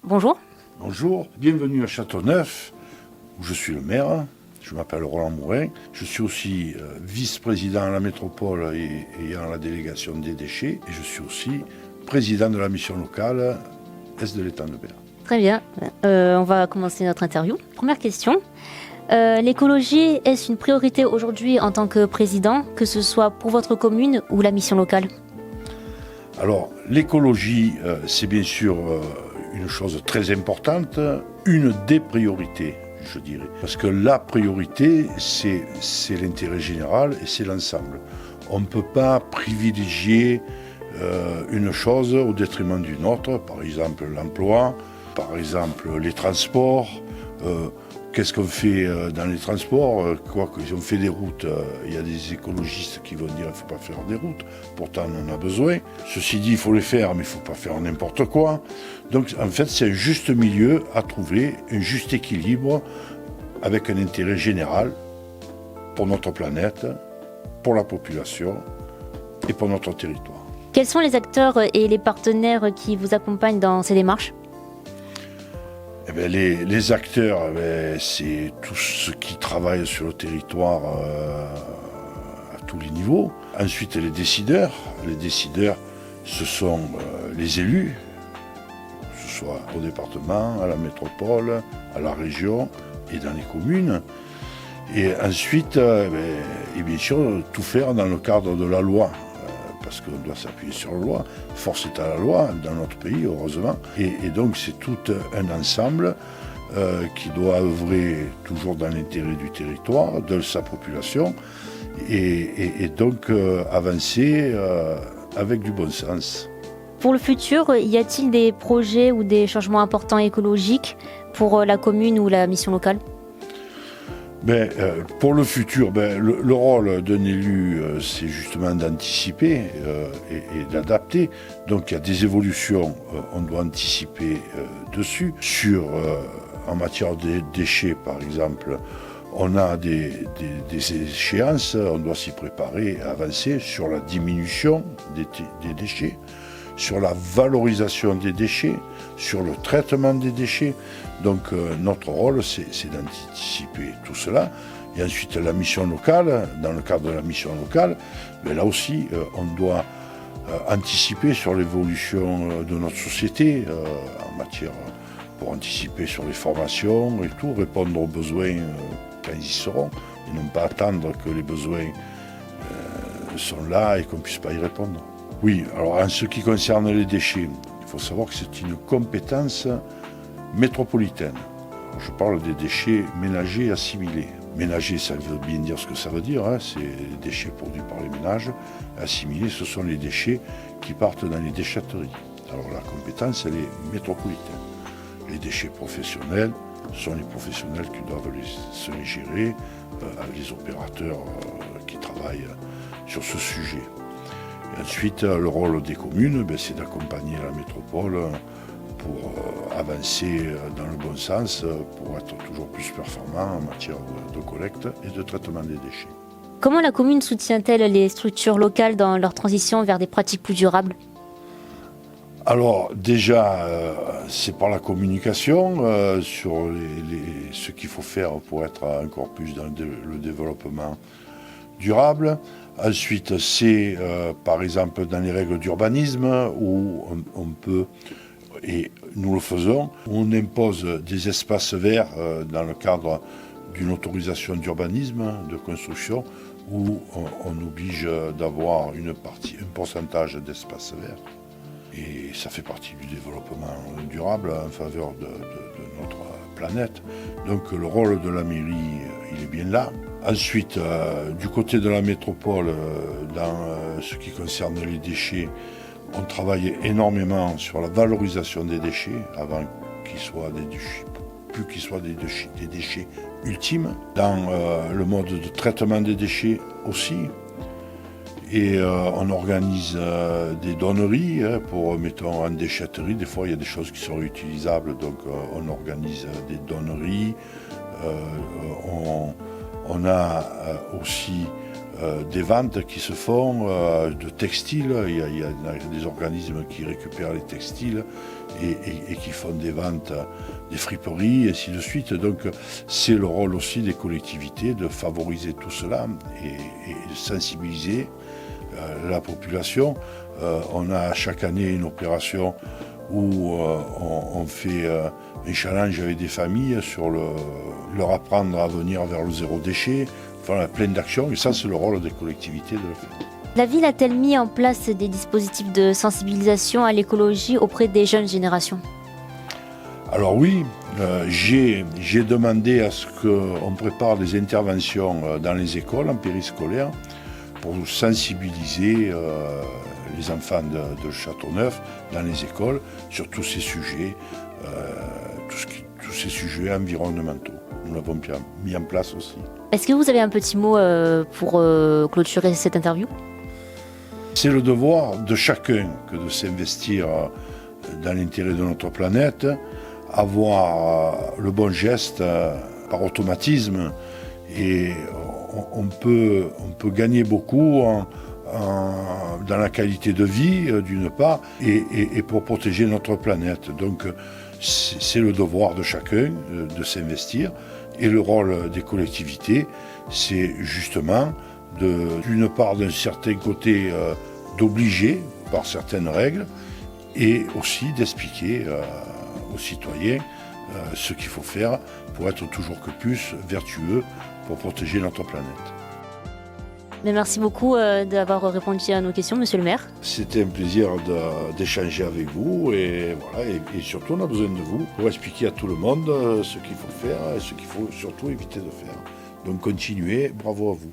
Bonjour. Bonjour, bienvenue à Châteauneuf, où je suis le maire. Je m'appelle Roland Mourin. Je suis aussi vice-président à la métropole et ayant la délégation des déchets. Et je suis aussi président de la mission locale Est de l'étang de Berre. Très bien. On va commencer notre interview. Première question. L'écologie, est-ce une priorité aujourd'hui en tant que président, que ce soit pour votre commune ou la mission locale? Alors, l'écologie, c'est bien sûr une chose très importante, une des priorités, je dirais. Parce que la priorité, c'est l'intérêt général et c'est l'ensemble. On ne peut pas privilégier une chose au détriment d'une autre, par exemple l'emploi, par exemple les transports. Qu'est-ce qu'on fait dans les transports? Si on fait des routes, il y a des écologistes qui vont dire qu'il ne faut pas faire des routes, pourtant on en a besoin. Ceci dit, il faut les faire, mais il ne faut pas faire n'importe quoi. Donc en fait, c'est un juste milieu à trouver, un juste équilibre avec un intérêt général pour notre planète, pour la population et pour notre territoire. Quels sont les acteurs et les partenaires qui vous accompagnent dans ces démarches? Eh bien, les acteurs, c'est tous ceux qui travaillent sur le territoire à tous les niveaux. Ensuite, les décideurs. Les décideurs, ce sont les élus, que ce soit au département, à la métropole, à la région et dans les communes. Et ensuite, et bien sûr, tout faire dans le cadre de la loi. Parce qu'on doit s'appuyer sur la loi, force est à la loi dans notre pays, heureusement. Et donc c'est tout un ensemble qui doit œuvrer toujours dans l'intérêt du territoire, de sa population, et donc avancer avec du bon sens. Pour le futur, y a-t-il des projets ou des changements importants écologiques pour la commune ou la mission locale? Pour le futur, le rôle d'un élu, c'est justement d'anticiper et d'adapter. Donc il y a des évolutions, on doit anticiper dessus. En matière de déchets, par exemple, on a des échéances, on doit s'y préparer et avancer sur la diminution des déchets, sur la valorisation des déchets, sur le traitement des déchets. Donc notre rôle, c'est d'anticiper tout cela. Et ensuite, la mission locale, dans le cadre de la mission locale, là aussi, on doit anticiper sur l'évolution de notre société en matière, pour anticiper sur les formations et tout, répondre aux besoins quand ils y seront, et non pas attendre que les besoins sont là et qu'on ne puisse pas y répondre. Oui, alors en ce qui concerne les déchets, il faut savoir que c'est une compétence métropolitaine. Je parle des déchets ménagers assimilés. Ménagers, ça veut bien dire ce que ça veut dire, hein. C'est les déchets produits par les ménages. Assimilés, ce sont les déchets qui partent dans les déchetteries. Alors la compétence, elle est métropolitaine. Les déchets professionnels sont les professionnels qui doivent se les gérer, avec les opérateurs qui travaillent sur ce sujet. Et ensuite, le rôle des communes, c'est d'accompagner la métropole pour avancer dans le bon sens, pour être toujours plus performant en matière de collecte et de traitement des déchets. Comment la commune soutient-elle les structures locales dans leur transition vers des pratiques plus durables? Alors déjà, c'est par la communication sur ce qu'il faut faire pour être encore plus dans le développement durable. Ensuite, c'est par exemple dans les règles d'urbanisme où on peut, et nous le faisons, on impose des espaces verts dans le cadre d'une autorisation d'urbanisme, de construction, où on oblige d'avoir un pourcentage d'espaces verts. Et ça fait partie du développement durable en faveur de notre planète. Donc le rôle de la mairie, il est bien là. Ensuite, du côté de la métropole, dans ce qui concerne les déchets, on travaille énormément sur la valorisation des déchets avant qu'ils soient des déchets, plus qu'ils soient des déchets ultimes. Dans le mode de traitement des déchets aussi. Et on organise des donneries pour, mettons, en déchetterie. Des fois, il y a des choses qui sont réutilisables, donc on organise des donneries. On a aussi des ventes qui se font de textiles. Il y a des organismes qui récupèrent les textiles et qui font des ventes, des friperies, et ainsi de suite. Donc c'est le rôle aussi des collectivités de favoriser tout cela et de sensibiliser la population. On a chaque année une opération où on fait un challenge avec des familles sur leur apprendre à venir vers le zéro déchet. Enfin, on a plein d'actions et ça c'est le rôle des collectivités de le faire. La ville a-t-elle mis en place des dispositifs de sensibilisation à l'écologie auprès des jeunes générations? Alors oui, j'ai demandé à ce qu'on prépare des interventions dans les écoles, en périscolaire, pour sensibiliser les enfants de Châteauneuf dans les écoles sur tous ces sujets, tous ces sujets environnementaux. Nous l'avons bien mis en place aussi. Est-ce que vous avez un petit mot pour clôturer cette interview? C'est le devoir de chacun que de s'investir dans l'intérêt de notre planète, avoir le bon geste par automatisme et on peut gagner beaucoup dans la qualité de vie d'une part et pour protéger notre planète. Donc c'est le devoir de chacun de s'investir et le rôle des collectivités c'est justement d'une part d'un certain côté d'obliger par certaines règles et aussi d'expliquer aux citoyens ce qu'il faut faire pour être toujours que plus vertueux pour protéger notre planète. Mais merci beaucoup d'avoir répondu à nos questions, monsieur le maire. C'était un plaisir d'échanger avec vous et, voilà, et surtout on a besoin de vous pour expliquer à tout le monde ce qu'il faut faire et ce qu'il faut surtout éviter de faire. Donc continuez, bravo à vous.